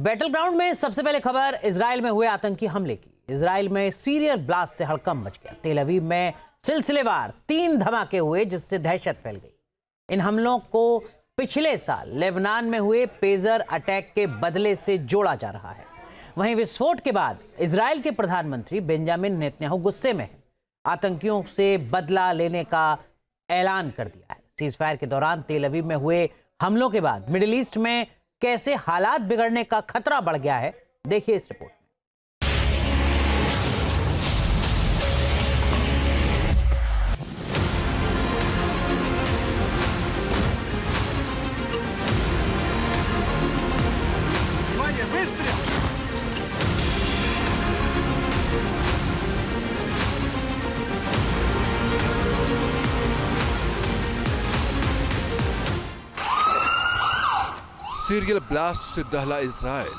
Battle ground में सबसे पहले खबर इजराइल में हुए आतंकी हमले की। इजराइल में सीरियल ब्लास्ट से हड़कंप मच गया। तेल अवीव में सिलसिलेवार 3 धमाके हुए जिससे दहशत फैल गई। इन हमलों को पिछले साल लेबनान में हुए पेजर अटैक के बदले से जोड़ा जा रहा है। वहीं विस्फोट के बाद इजराइल के प्रधानमंत्री बेंजामिन नेतन्याहू गुस्से में हैं। आतंकियों से बदला लेने का ऐलान कर दिया है। सीजफायर के दौरान तेल अवीव में हुए हमलों के बाद मिडिल ईस्ट में कैसे हालात बिगड़ने का खतरा बढ़ गया है, देखिए इस रिपोर्ट में। सीरियल ब्लास्ट से दहला इजराइल।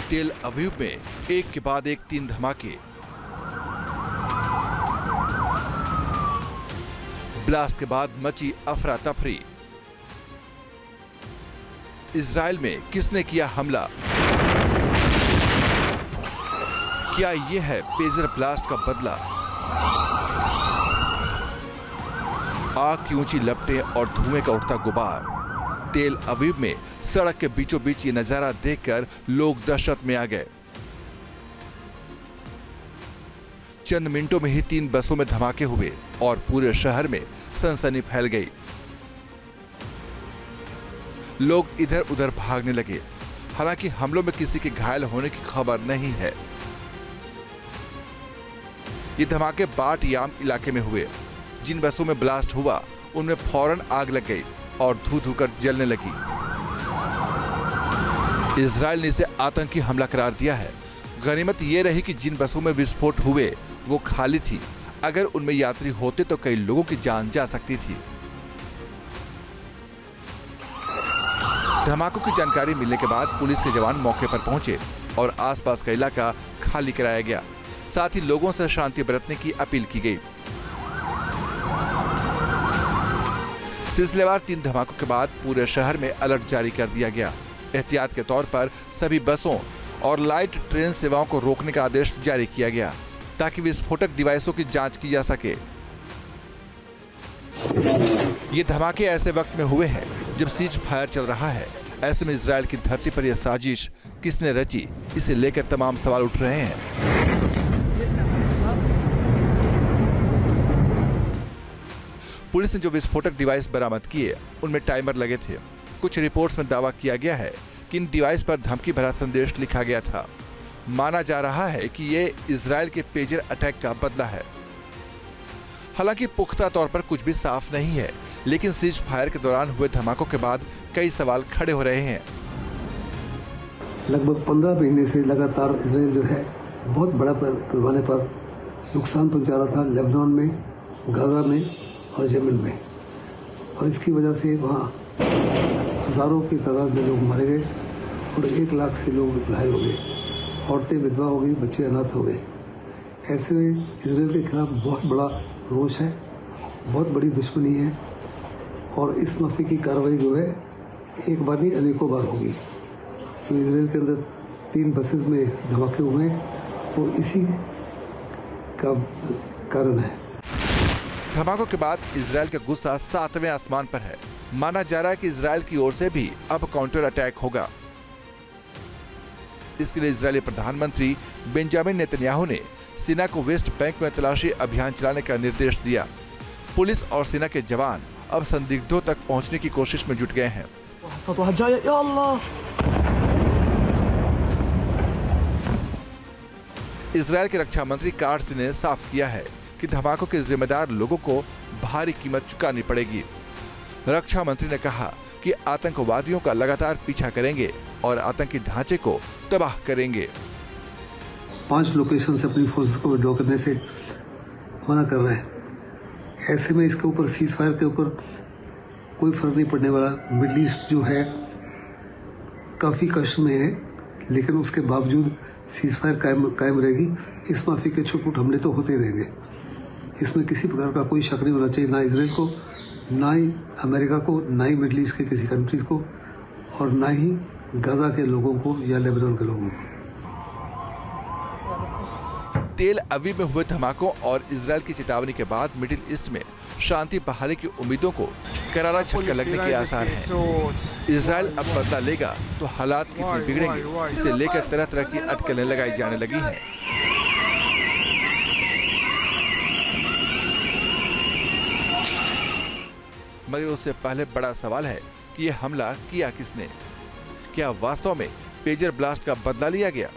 तेल अवीव में एक के बाद एक 3 धमाके। ब्लास्ट के बाद मची अफरा तफरी। इजराइल में किसने किया हमला? क्या यह है पेजर ब्लास्ट का बदला? आग की ऊंची लपटें और धुएं का उठता गुबार। तेल अवीव में सड़क के बीचों बीच ये नजारा देखकर लोग दहशत में आ गए। चंद मिनटों में ही 3 बसों में धमाके हुए और पूरे शहर में सनसनी फैल गई। लोग इधर उधर भागने लगे। हालांकि हमलों में किसी के घायल होने की खबर नहीं है। ये धमाके बाट याम इलाके में हुए। जिन बसों में ब्लास्ट हुआ उनमें फौरन आग लग गई और धू कर जलने लगी। इजराइल ने इसे आतंकी हमला करार दिया है। गनीमत यह रही कि जिन बसों में विस्फोट हुए वो खाली थी। अगर उनमें यात्री होते तो कई लोगों की जान जा सकती थी। धमाकों की जानकारी मिलने के बाद पुलिस के जवान मौके पर पहुंचे और आसपास का इलाका खाली कराया गया। साथ ही लोगों से शांति बरतने की अपील की गई। सिलसिलेवार 3 धमाकों के बाद पूरे शहर में अलर्ट जारी कर दिया गया। एहतियात के तौर पर सभी बसों और लाइट ट्रेन सेवाओं को रोकने का आदेश जारी किया गया ताकि विस्फोटक डिवाइसों की जांच की जा सके। ये धमाके ऐसे वक्त में हुए हैं जब सीज फायर चल रहा है। ऐसे में इजराइल की धरती पर यह साजिश किसने रची, इसे लेकर तमाम सवाल उठ रहे हैं। पुलिस ने जो विस्फोटक डिवाइस बरामद किए उनमें टाइमर लगे थे। कुछ रिपोर्ट्स में दावा किया गया है कि इन डिवाइस पर धमकी भरा संदेश लिखा गया था। माना जा रहा है कि ये इजराइल के पेजर अटैक का बदला है। हालांकि पुख्ता तौर पर कुछ भी साफ नहीं है, लेकिन सीज फायर के दौरान हुए धमाकों के बाद कई सवाल खड़े हो रहे हैं। लगभग 15 महीने से लगातार इजराइल जो है बहुत बड़ा पैमाने पर नुकसान पहुंचा रहा था लेबनान में, गाजा में और यमन में, और इसकी वजह से वहाँ हज़ारों की तादाद में लोग मारे गए और 1 लाख से लोग घायल हो गए। औरतें विधवा हो गई, बच्चे अनाथ हो गए। ऐसे में इजराइल के खिलाफ बहुत बड़ा रोष है, बहुत बड़ी दुश्मनी है और इस माफी की कार्रवाई जो है एक बार नहीं अनेकों बार होगी। तो इजराइल के अंदर 3 बसेस में धमाके हुए वो इसी का कारण है। धमाकों के बाद इजराइल का गुस्सा 7वें आसमान पर है। माना जा रहा है कि इजराइल की ओर से भी अब काउंटर अटैक होगा। इसके लिए इजरायली प्रधानमंत्री बेंजामिन नेतन्याहू ने सेना को वेस्ट बैंक में तलाशी अभियान चलाने का निर्देश दिया। पुलिस और सेना के जवान अब संदिग्धों तक पहुंचने की कोशिश में जुट गए हैं। इजरायल के रक्षा मंत्री कार्ट्ज ने साफ किया है कि धमाकों के जिम्मेदार लोगों को भारी कीमत चुकानी पड़ेगी। रक्षा मंत्री ने कहा कि आतंकवादियों का लगातार पीछा करेंगे और आतंकी ढांचे को तबाह करेंगे। 5 लोकेशन से अपनी फोर्सेस को विड्रॉ करने से मना कर रहे हैं। ऐसे में इसके ऊपर सीज फायर के ऊपर कोई फर्क नहीं पड़ने वाला। मिडिल ईस्ट जो है काफी कष्ट में है, लेकिन उसके बावजूद सीज फायर कायम रहेगी। इस माफी के छुट हमले तो होते रहेंगे। इसमें किसी प्रकार का कोई शक नहीं होना चाहिए, ना इजराइल को, ना ही अमेरिका को, ना ही मिडिल ईस्ट के किसी कंट्रीज को, और ना ही गाजा के लोगों को या लेबनान के लोगों को। तेल अवीव में हुए धमाकों और इजरायल की चेतावनी के बाद मिडिल ईस्ट में शांति बहाली की उम्मीदों को करारा झटका लगने के आसार हैं। इजरायल अब बदला लेगा तो हालात कितने बिगड़ेंगे, इसे लेकर तरह तरह की अटकलें लगाई जाने लगी हैं। मगर उससे पहले बड़ा सवाल है कि यह हमला किया किसने? क्या वास्तव में पेजर ब्लास्ट का बदला लिया गया?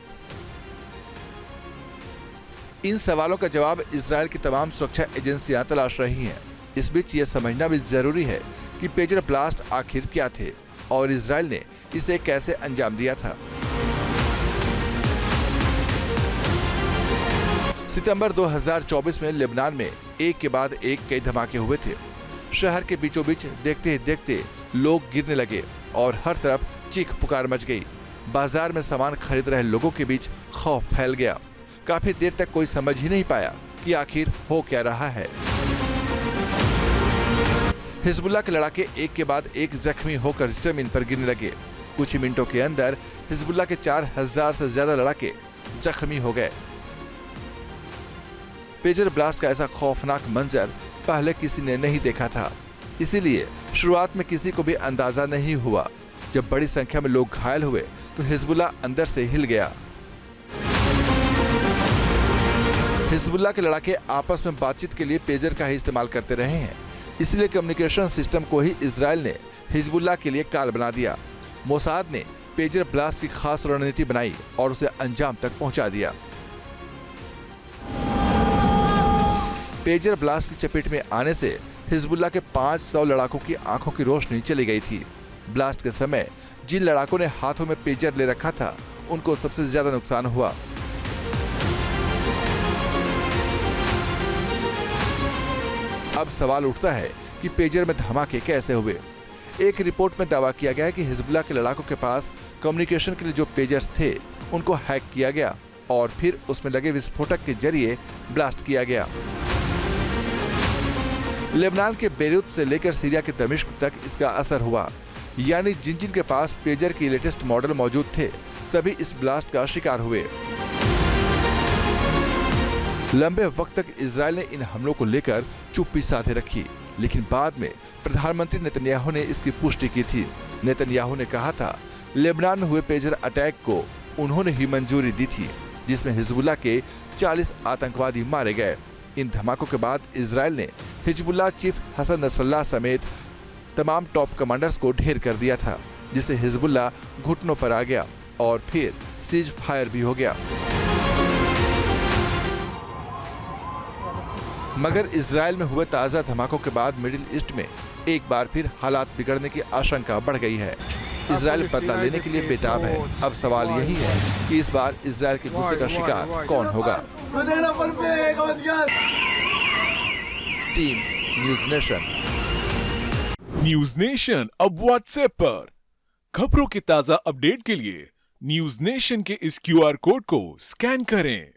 इन सवालों का जवाब इजरायल की तमाम सुरक्षा एजेंसियां तलाश रही हैं। इस बीच यह समझना भी जरूरी है कि पेजर ब्लास्ट आखिर क्या थे और इजरायल ने इसे कैसे अंजाम दिया था। सितंबर 2024 में लेबनान में एक के बाद एक कई धमाके हुए थे। शहर के बीचों बीच देखते ही देखते लोग गिरने लगे और हर तरफ चीख पुकार मच गई। बाजार में सामान खरीद रहे लोगों के बीच खौफ फैल गया। काफी देर तक कोई समझ ही नहीं पाया कि आखिर हो क्या रहा है। हिजबुल्लाह के लड़ाके एक के बाद एक जख्मी होकर जमीन पर गिरने लगे। कुछ ही मिनटों के अंदर हिजबुल्लाह के 4000 से ज्यादा लड़ाके जख्मी हो गए। पेजर ब्लास्ट का ऐसा खौफनाक मंजर पहले किसी ने नहीं देखा था, इसीलिए शुरुआत में किसी को भी अंदाजा नहीं हुआ। जब बड़ी संख्या में लोग घायल हुए तो हिजबुल्लाह अंदर से हिल गया। हिजबुल्लाह के लड़ाके आपस में बातचीत के लिए पेजर का ही इस्तेमाल करते रहे हैं, इसलिए कम्युनिकेशन सिस्टम को ही इजरायल ने हिजबुल्लाह के लिए काल बना दिया। मोसाद ने पेजर ब्लास्ट की खास रणनीति बनाई और उसे अंजाम तक पहुंचा दिया। पेजर ब्लास्ट की चपेट में आने से हिजबुल्लाह के 500 लड़ाकों की आंखों की रोशनी चली गई थी। ब्लास्ट के समय जिन लड़ाकों ने हाथों में पेजर ले रखा था, उनको सबसे ज्यादा नुकसान हुआ। अब सवाल उठता है कि पेजर में धमाके कैसे हुए। एक रिपोर्ट में दावा किया गया है कि हिजबुल्लाह के लड़ाकों के पास कम्युनिकेशन के लिए जो पेजर्स थे, उनको हैक किया गया और फिर उसमें लगे विस्फोटक के जरिए ब्लास्ट किया गया। लेबनान के बेरूत से लेकर सीरिया के दमिश्क तक इसका असर हुआ, यानी जिन जिन के पास पेजर की लेटेस्ट मॉडल मौजूद थे, सभी इस ब्लास्ट का शिकार हुए। लंबे वक्त तक इजरायल ने इन हमलों को लेकर चुप्पी साधे रखी, लेकिन बाद में प्रधानमंत्री नेतन्याहू ने इसकी पुष्टि की थी। नेतन्याहू ने कहा था, लेबनान में हुए पेजर अटैक को उन्होंने ही मंजूरी दी थी, जिसमें हिजबुल्लाह के 40 आतंकवादी मारे गए। इन धमाकों के बाद इजरायल ने हिजबुल्लाह चीफ हसन नसरल्लाह समेत तमाम टॉप कमांडर्स को ढेर कर दिया था, जिससे हिजबुल्लाह घुटनों पर आ गया और फिर सीज फायर भी हो गया। मगर इजरायल में हुए ताजा धमाकों के बाद मिडिल ईस्ट में एक बार फिर हालात बिगड़ने की आशंका बढ़ गई है। इजरायल बदला लेने के लिए बेताब है। अब सवाल यही है कि इस बार इजरायल के गुस्से का शिकार कौन होगा। Team news nation. News nation अब व्हाट्सएप पर खबरों के ताजा अपडेट के लिए न्यूज़ नेशन के इस QR कोड को स्कैन करें।